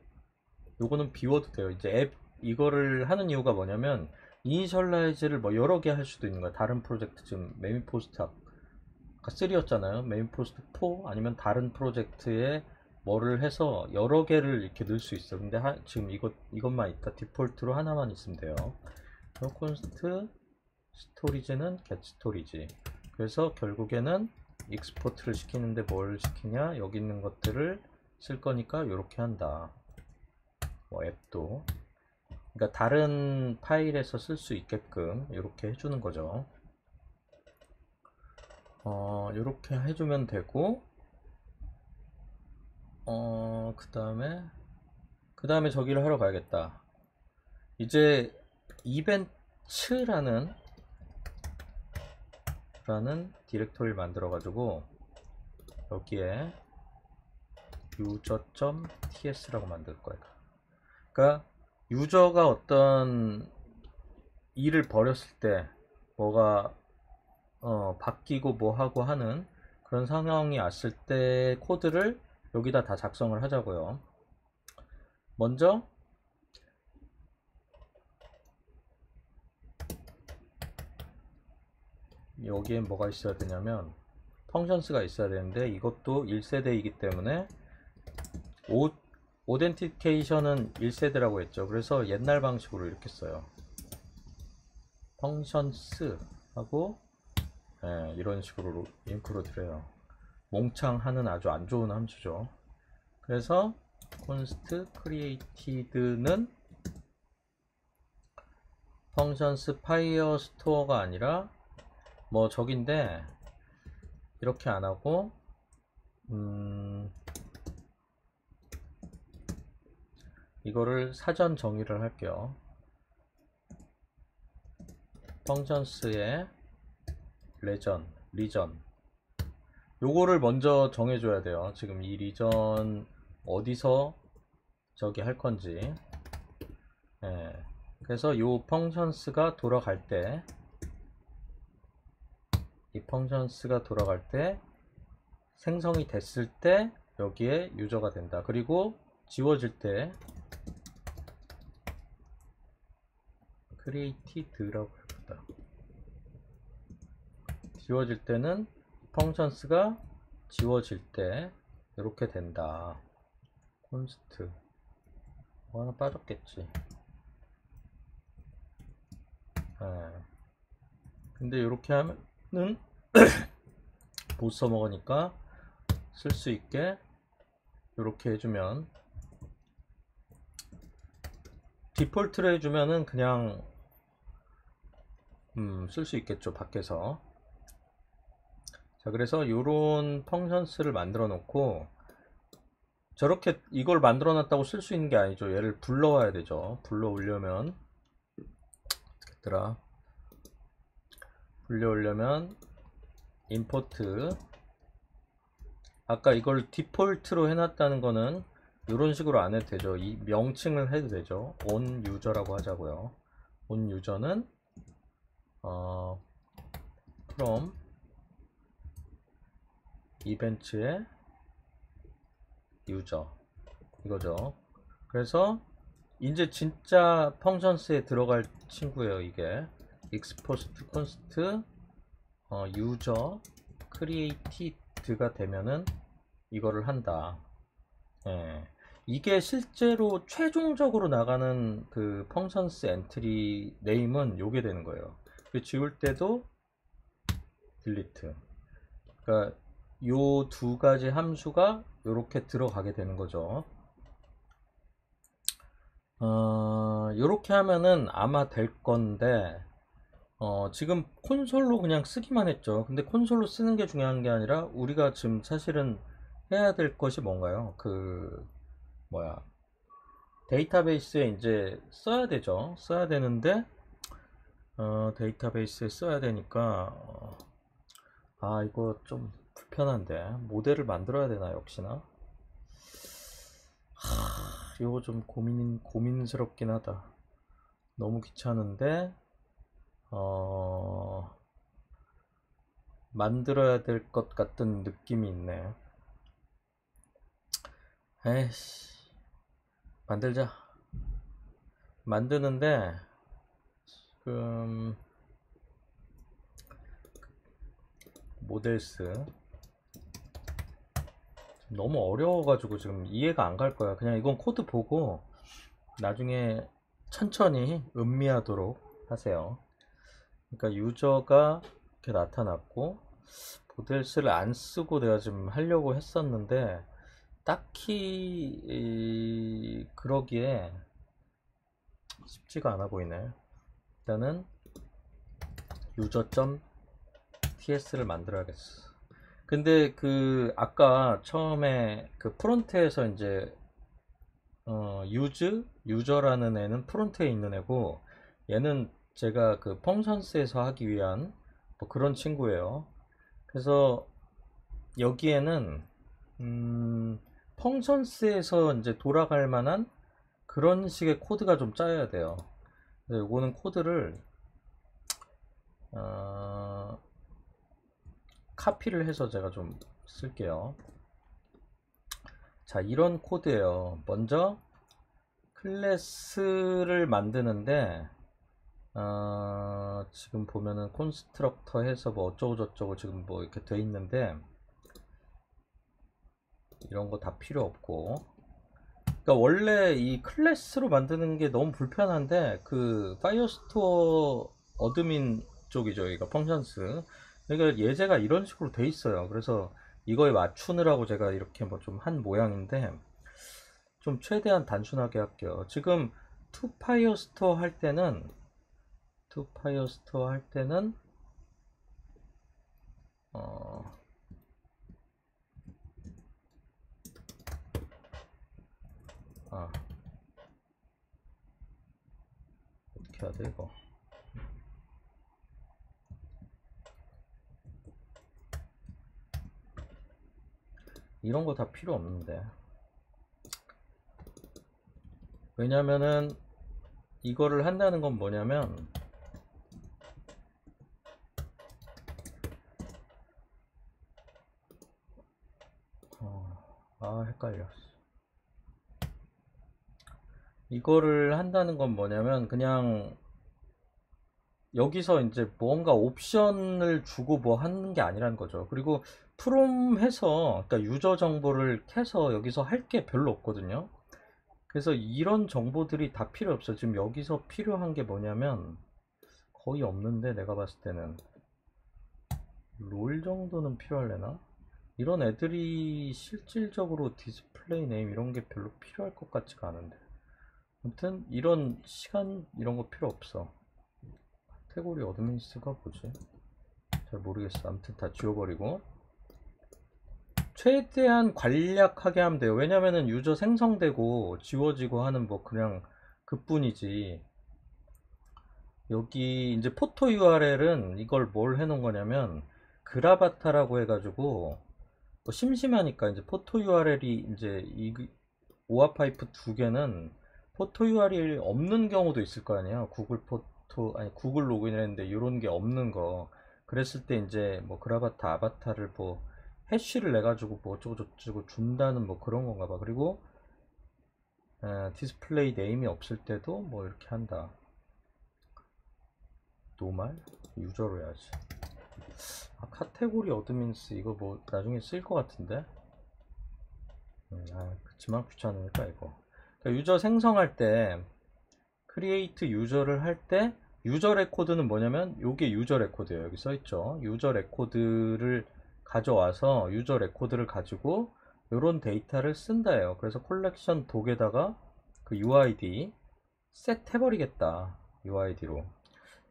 요거는 비워도 돼요. 이제 앱 이거를 하는 이유가 뭐냐면, 이니셜라이즈를 뭐 여러 개 할 수도 있는 거야. 다른 프로젝트, 지금 메인포스트 아까 3였잖아요. 메인포스트 4 아니면 다른 프로젝트에 뭐를 해서 여러 개를 이렇게 넣을 수 있어. 근데 지금 이것만 있다. 디폴트로 하나만 있으면 돼요. const 스토리지는 get 스토리지. 그래서 결국에는 익스포트를 시키는데 뭘 시키냐, 여기 있는 것들을 쓸 거니까 이렇게 한다. 뭐 앱도, 그러니까 다른 파일에서 쓸 수 있게끔 이렇게 해주는 거죠. 이렇게 해주면 되고, 그 다음에 저기를 하러 가야겠다. 이제 이벤트라는 디렉토리를 만들어 가지고 여기에 user.ts라고 만들 거예요. 그러니까 유저가 어떤 일을 벌였을 때 뭐가 바뀌고 뭐 하고 하는 그런 상황이 왔을 때 코드를 여기다 다 작성을 하자고요. 먼저 여기에 뭐가 있어야 되냐면 펑션스가 있어야 되는데, 이것도 1세대이기 때문에 오덴티케이션은 1세대라고 했죠. 그래서 옛날 방식으로 이렇게 써요. 펑션스 하고 이런 식으로 인크루드를 해요. 몽창하는 아주 안 좋은 함수죠. 그래서 const created는 펑션스 파이어스토어가 아니라 뭐 저긴데, 이렇게 안 하고 이거를 사전 정의를 할게요. 펑션스에 리전 요거를 먼저 정해줘야 돼요. 지금 이 리전 어디서 저기 할 건지. 예. 그래서 요 펑션스가 돌아갈 때, 이 펑션스가 돌아갈 때 생성이 됐을 때 여기에 유저가 된다. 그리고 지워질 때 created라고 해보다. 지워질 때는 펑션스가 지워질 때 이렇게 된다. 콘스트 뭐 하나 빠졌겠지. 예. 근데 이렇게 하면은 못 써먹으니까 쓸 수 있게 이렇게 해주면, 디폴트로 해주면은 그냥 쓸 수 있겠죠, 밖에서. 자, 그래서 요런 펑션스를 만들어 놓고, 저렇게 이걸 만들어 놨다고 쓸 수 있는 게 아니죠. 얘를 불러와야 되죠. 불러오려면 어떻게 했더라, 불려오려면 임포트, 아까 이걸 디폴트로 해놨다는 거는 이런 식으로 안 해도 되죠. 이 명칭을 해도 되죠. on user라고 하자고요. on user는 from 이벤트의 user 이거죠. 그래서 이제 진짜 펑션스에 들어갈 친구예요. 이게 export const user created가 되면은 이거를 한다. 예. 이게 실제로 최종적으로 나가는 그 펑션스 엔트리 네임은 요게 되는 거예요. 그 지울 때도 딜리트. 그러니까 요 두 가지 함수가 요렇게 들어가게 되는 거죠. 요렇게 하면은 아마 될 건데, 지금 콘솔로 그냥 쓰기만 했죠. 근데 콘솔로 쓰는 게 중요한 게 아니라 우리가 지금 사실은 해야 될 것이 뭔가요? 그 뭐야, 데이터베이스에 이제 써야 되죠. 써야 되는데 데이터베이스에 써야 되니까 이거 좀 불편한데 모델을 만들어야 되나 역시나. 이거 좀 고민스럽긴 하다. 너무 귀찮은데 만들어야 될 것 같은 느낌이 있네. 에이씨, 만들자. 만드는데 지금 모델스 너무 어려워가지고 지금 이해가 안 갈 거야. 그냥 이건 코드 보고 나중에 천천히 음미하도록 하세요. 그러니까 유저가 이렇게 나타났고, 모델스를 안 쓰고 내가 지금 하려고 했었는데 딱히 그러기에 쉽지가 않아 보이네. 일단은 user.ts를 만들어야겠어. 근데 그 아까 처음에 그 프론트에서 이제 유저라는 애는 프론트에 있는 애고, 얘는 제가 그 펑션스에서 하기 위한 뭐 그런 친구예요. 그래서 여기에는 펑션스에서 이제 돌아갈 만한 그런 식의 코드가 좀 짜여야 돼요. 그래서 요거는 코드를 카피를 해서 제가 좀 쓸게요. 자, 이런 코드예요. 먼저 클래스를 만드는데 지금 보면은 콘스트럭터 해서 뭐 어쩌고 저쩌고 지금 뭐 이렇게 돼 있는데 이런 거 다 필요 없고, 그러니까 원래 이 클래스로 만드는 게 너무 불편한데 그 파이어스토어 어드민 쪽이죠. 그러니까 펑션스. 그러니까 예제가 이런 식으로 돼 있어요. 그래서 이거에 맞추느라고 제가 이렇게 뭐 좀 한 모양인데, 좀 최대한 단순하게 할게요. 지금 투파이어스토어 할 때는 어, 어떻게 해야 돼 이거. 이런 거 다 필요 없는데. 왜냐면은 이거를 한다는 건 뭐냐면 헷갈렸어. 이거를 한다는 건 뭐냐면 그냥 여기서 이제 뭔가 옵션을 주고 뭐 하는 게 아니라는 거죠. 그리고 프롬 해서 그러니까 유저 정보를 캐서 여기서 할 게 별로 없거든요. 그래서 이런 정보들이 다 필요 없어. 지금 여기서 필요한 게 뭐냐면 거의 없는데, 내가 봤을 때는 롤 정도는 필요하려나? 이런 애들이 실질적으로 디스플레이 네임 이런 게 별로 필요할 것 같지가 않은데. 아무튼 이런 시간 이런 거 필요 없어. 카테고리 어드민스가 뭐지? 잘 모르겠어. 아무튼 다 지워버리고 최대한 간략하게 하면 돼요. 왜냐면은 유저 생성되고 지워지고 하는 뭐 그냥 그뿐이지. 여기 이제 포토 URL은 이걸 뭘 해놓은 거냐면 그라바타라고 해가지고 뭐 심심하니까 이제 포토 URL이 이제 이 오아 파이프 두 개는 포토 URL이 없는 경우도 있을 거 아니에요. 구글 포토 아니 구글 로그인 했는데 이런 게 없는 거. 그랬을 때 이제 뭐 그라바타 아바타를 뭐 해쉬를 내 가지고 뭐 어쩌고 저쩌고 준다는 뭐 그런 건가 봐. 그리고 디스플레이 네임이 없을 때도 뭐 이렇게 한다. 노말 유저로 해야지. 카테고리 어드민스 이거 뭐 나중에 쓸 것 같은데. 그치만 귀찮으니까 이거. 그러니까 유저 생성할 때 크리에이트 유저를 할 때 유저 레코드는 뭐냐면 요게 유저 레코드예요. 여기 써있죠. 유저 레코드를 가져와서 유저 레코드를 가지고 요런 데이터를 쓴다예요. 그래서 콜렉션 독에다가 그 UID 셋 해버리겠다. UID로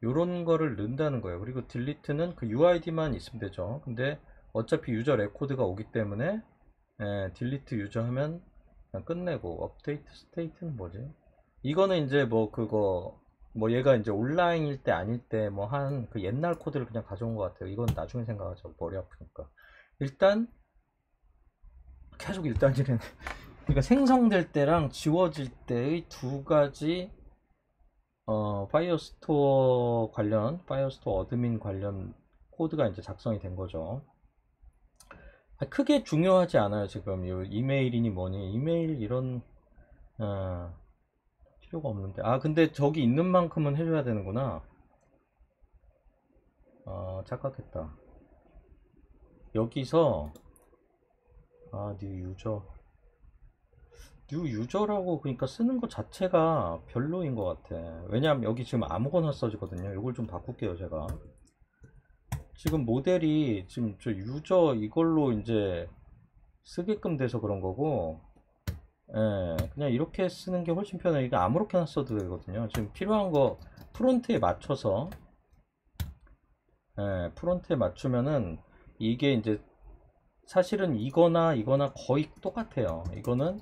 요런 거를 넣는다는 거예요. 그리고 딜리트는 그 UID만 있으면 되죠. 근데 어차피 유저 레코드가 오기 때문에 딜리트 유저 하면 그냥 끝내고. 업데이트 스테이트는 뭐지? 이거는 이제 뭐 그거 뭐 얘가 이제 온라인일 때 아닐 때 뭐 한 그 옛날 코드를 그냥 가져온 것 같아요. 이건 나중에 생각하죠. 머리 아프니까. 일단 계속 일단이는 그러니까 생성될 때랑 지워질 때의 두 가지 파이어스토어 관련 파이어스토어 어드민 관련 코드가 이제 작성이 된 거죠. 크게 중요하지 않아요. 지금 이 이메일이니 뭐니 이메일 이런 어, 필요가 없는데. 근데 저기 있는 만큼은 해줘야 되는구나. 착각했다. 여기서 뉴 유저 뉴 유저라고 그러니까 쓰는 것 자체가 별로인 것 같아. 왜냐면 여기 지금 아무거나 써지거든요. 이걸 좀 바꿀게요. 제가 지금 모델이 지금 저 유저 이걸로 이제 쓰게끔 돼서 그런 거고, 그냥 이렇게 쓰는 게 훨씬 편해. 이거 아무렇게나 써도 되거든요. 지금 필요한 거 프론트에 맞춰서, 프론트에 맞추면은 이게 이제 사실은 이거나 이거나 거의 똑같아요. 이거는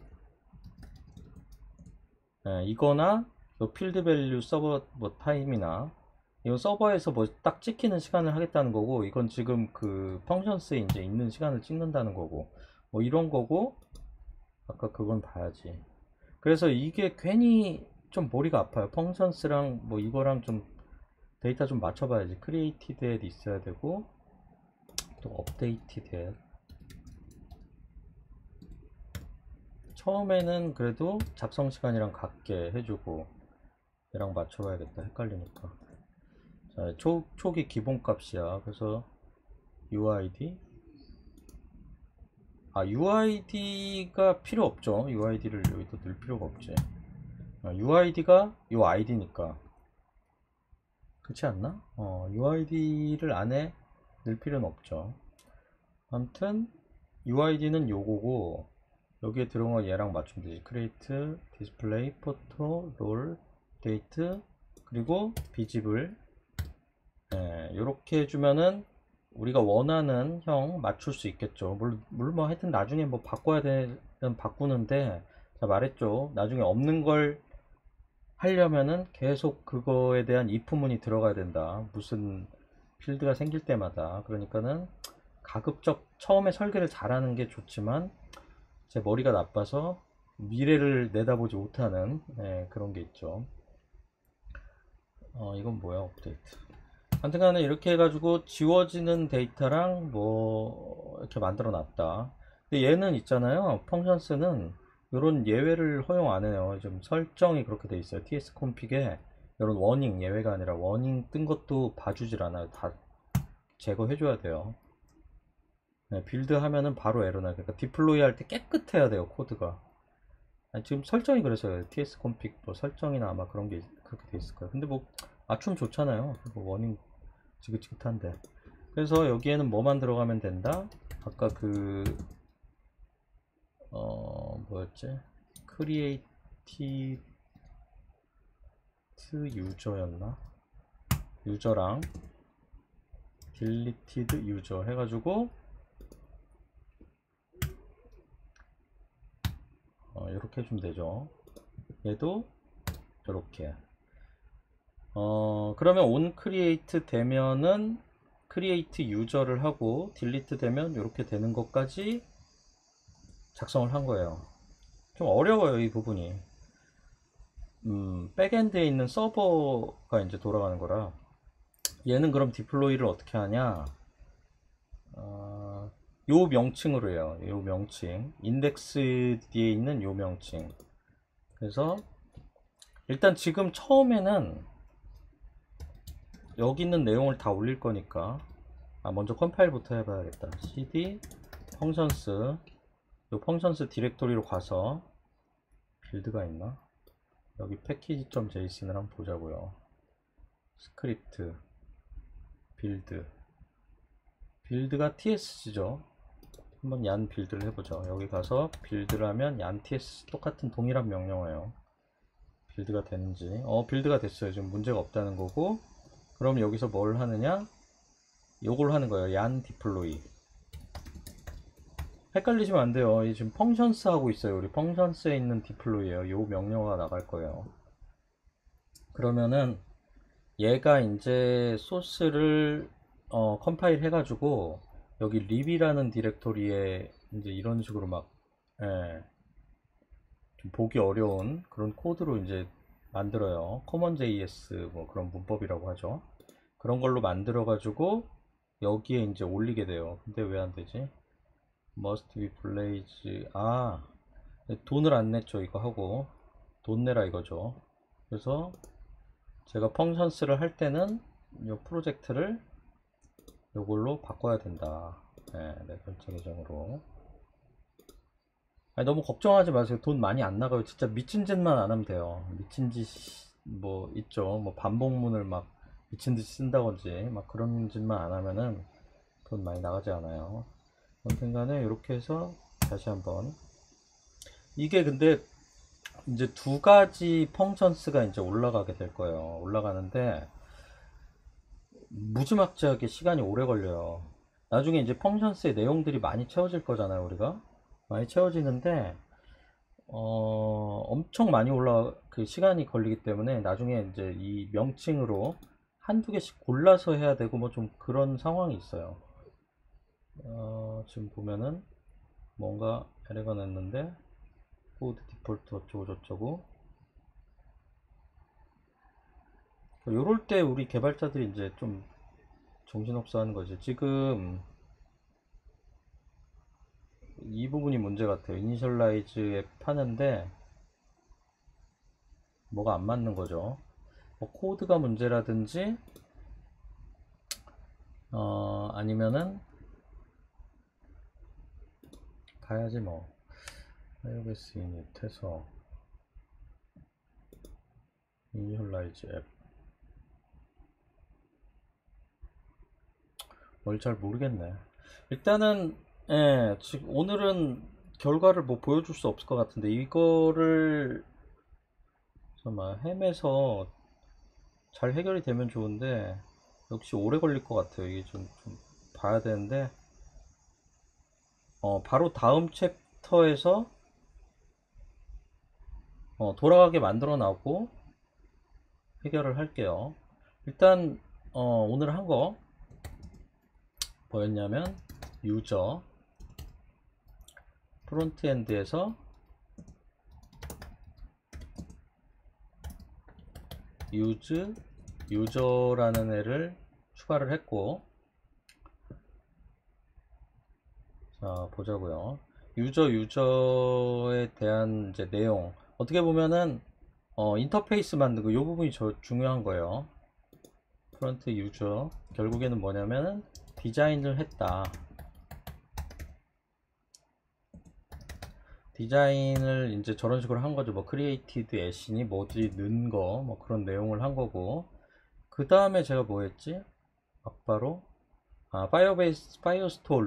이거나 요 필드 밸류 서버 뭐 타임이나 이거 서버에서 뭐 딱 찍히는 시간을 하겠다는 거고, 이건 지금 그 펑션스에 이제 있는 시간을 찍는다는 거고, 뭐 이런 거고. 아까 그건 봐야지. 그래서 이게 괜히 좀 머리가 아파요. 펑션스랑 뭐 이거랑 좀 데이터 좀 맞춰봐야지. 크리에이티드에 있어야 되고 또 업데이티드에 처음에는 그래도 작성 시간이랑 같게 해주고 얘랑 맞춰봐야겠다. 헷갈리니까. 자, 초기 기본값이야. 그래서 UID UID가 필요 없죠. UID를 여기다 넣을 필요가 없지. UID가 요 아이디니까 그렇지 않나? UID를 안에 넣을 필요는 없죠. 아무튼 UID는 요거고 여기에 들어온 거 얘랑 맞추면 되지. create, display, photo, role, date 그리고 visible. 요렇게 해주면은 우리가 원하는 형 맞출 수 있겠죠. 물론 뭐 하여튼 나중에 뭐 바꿔야 되면 바꾸는데, 제가 말했죠. 나중에 없는 걸 하려면은 계속 그거에 대한 if문이 들어가야 된다. 무슨 필드가 생길 때마다. 그러니까는 가급적 처음에 설계를 잘하는 게 좋지만 제 머리가 나빠서 미래를 내다보지 못하는 그런 게 있죠. 이건 뭐야, 업데이트. 아무튼 간에 이렇게 해가지고 지워지는 데이터랑 뭐 이렇게 만들어 놨다. 근데 얘는 있잖아요, 펑션스는 이런 예외를 허용 안 해요. 좀 설정이 그렇게 돼 있어요. TS 콤픽에 이런 워닝, 예외가 아니라 워닝 뜬 것도 봐주질 않아요. 다 제거해 줘야 돼요. 빌드 하면은 바로 에러 나요. 그러니까 디플로이 할 때 깨끗해야 돼요, 코드가. 아니, 지금 설정이 그래서요. TS 콤픽 뭐 설정이나 아마 그런 게 그렇게 돼 있을 거예요. 근데 뭐 맞춤 좋잖아요. 뭐 워닝 지긋지긋한데. 그래서 여기에는 뭐만 들어가면 된다? 아까 그 뭐였지? 크리에이티브 유저였나? 유저랑 딜리티드 유저 해가지고 이렇게 해주면 되죠. 얘도 이렇게 그러면 on create 되면은 create 유저를 하고 딜리트 되면 이렇게 되는 것까지 작성을 한 거예요. 좀 어려워요, 이 부분이. 백엔드에 있는 서버가 이제 돌아가는 거라. 얘는 그럼 디플로이를 어떻게 하냐? 요 명칭으로 해요. 요 명칭. 인덱스 뒤에 있는 요 명칭. 그래서 일단 지금 처음에는 여기 있는 내용을 다 올릴 거니까 먼저 컴파일부터 해봐야겠다. cd 펑션스, 요 펑션스 디렉토리로 가서 빌드가 있나? 여기 패키지.json을 한번 보자고요. 스크립트 빌드가 ts죠. 한번 얀 빌드를 해보죠. 여기 가서 빌드를 하면 얀 ts 똑같은 동일한 명령어예요. 빌드가 되는지. 빌드가 됐어요. 지금 문제가 없다는 거고. 그럼 여기서 뭘 하느냐? 요걸 하는 거예요. 얀 디플로이. 헷갈리시면 안 돼요. 이 지금 펑션스 하고 있어요. 우리 펑션스에 있는 디플로이예요. 요 명령어가 나갈 거예요. 그러면은 얘가 이제 소스를 컴파일 해가지고 여기 lib이라는 디렉토리에 이제 이런 식으로 막 좀 보기 어려운 그런 코드로 이제 만들어요. common.js 뭐 그런 문법이라고 하죠. 그런 걸로 만들어 가지고 여기에 이제 올리게 돼요. 근데 왜 안 되지? must be blaze. 돈을 안 냈죠. 이거 하고 돈 내라 이거죠. 그래서 제가 펑션스를 할 때는 이 프로젝트를 이걸로 바꿔야 된다. 네, 결제 계정으로. 너무 걱정하지 마세요. 돈 많이 안 나가요. 진짜 미친 짓만 안 하면 돼요. 미친 짓 뭐 있죠. 뭐 반복문을 막 미친 듯이 쓴다든지 막 그런 짓만 안 하면은 돈 많이 나가지 않아요. 아무튼 간에 이렇게 해서 다시 한번 이게 근데 이제 두 가지 펑션스가 이제 올라가게 될 거예요. 올라가는데 무지막지하게 시간이 오래 걸려요. 나중에 이제 펑션스의 내용들이 많이 채워질 거잖아요. 우리가 많이 채워지는데 엄청 많이 그 시간이 걸리기 때문에 나중에 이제 이 명칭으로 한두 개씩 골라서 해야 되고 뭐 좀 그런 상황이 있어요. 지금 보면은 뭔가 에러가 냈는데 코드 디폴트 어쩌고 저쩌고 요럴 때 우리 개발자들이 이제 좀 정신없어 하는 거지. 지금 이 부분이 문제 같아요. 이니셜라이즈 앱 하는데 뭐가 안 맞는 거죠. 뭐 코드가 문제라든지 아니면은 가야지 뭐 iOS 이닛 해서 이니셜라이즈 앱 뭘 잘 모르겠네. 일단은 지금 오늘은 결과를 뭐 보여줄 수 없을 것 같은데 이거를 정말 햄에서 잘 해결이 되면 좋은데 역시 오래 걸릴 것 같아요. 이게 좀 봐야 되는데 바로 다음 챕터에서 돌아가게 만들어 놔고 해결을 할게요. 일단 오늘 한 거 뭐였냐면 유저 프론트엔드에서 유저라는 애를 추가를 했고, 자 보자고요. 유저에 대한 이제 내용, 어떻게 보면은 인터페이스 만들고 이 부분이 중요한 거예요. 프론트 유저, 결국에는 뭐냐면은 디자인을 했다. 디자인을 이제 저런 식으로 한 거죠. 뭐 크리에이티드 애신이 뭐지 넣은 거, 뭐 그런 내용을 한 거고. 그 다음에 제가 뭐 했지? 막바로 파이어스토어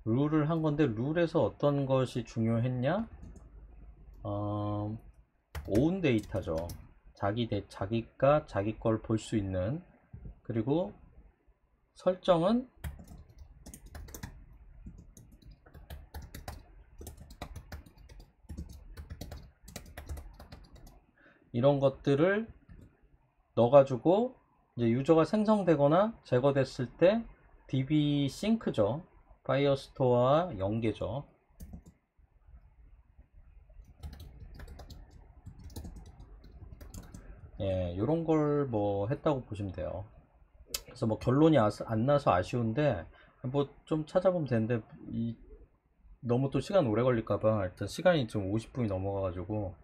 룰을 한 건데, 룰에서 어떤 것이 중요했냐? 오운 데이터죠. 자기가 자기 걸 볼 수 있는. 그리고 설정은 이런 것들을 넣어가지고 이제 유저가 생성되거나 제거됐을 때 DB 싱크죠. 파이어스토어와 연계죠. 예, 이런 걸 뭐 했다고 보시면 돼요. 그래서 뭐 결론이 안 나서 아쉬운데, 뭐 좀 찾아보면 되는데, 너무 또 시간 오래 걸릴까봐 일단 시간이 지금 50분이 넘어가가지고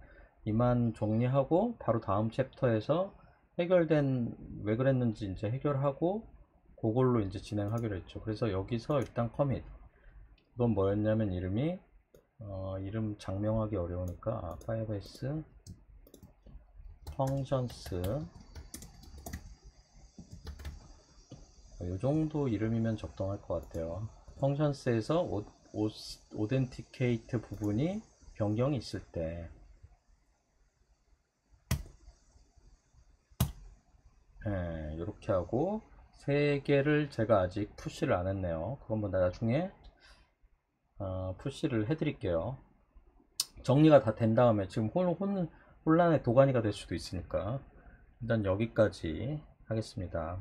이만 정리하고 바로 다음 챕터에서 해결된 왜 그랬는지 이제 해결하고 그걸로 이제 진행하기로 했죠. 그래서 여기서 일단 커밋, 이건 뭐였냐면 이름이 이름 장명하기 어려우니까 파이어베이스 펑션스, 이 정도 이름이면 적당할 것 같아요. 펑션스에서 오덴티케이트 부분이 변경이 있을 때, 예, 이렇게 하고 세 개를 제가 아직 푸시를 안 했네요. 그건 뭐 나중에 푸시를 해 드릴게요. 정리가 다 된 다음에, 지금 혼란의 도가니가 될 수도 있으니까 일단 여기까지 하겠습니다.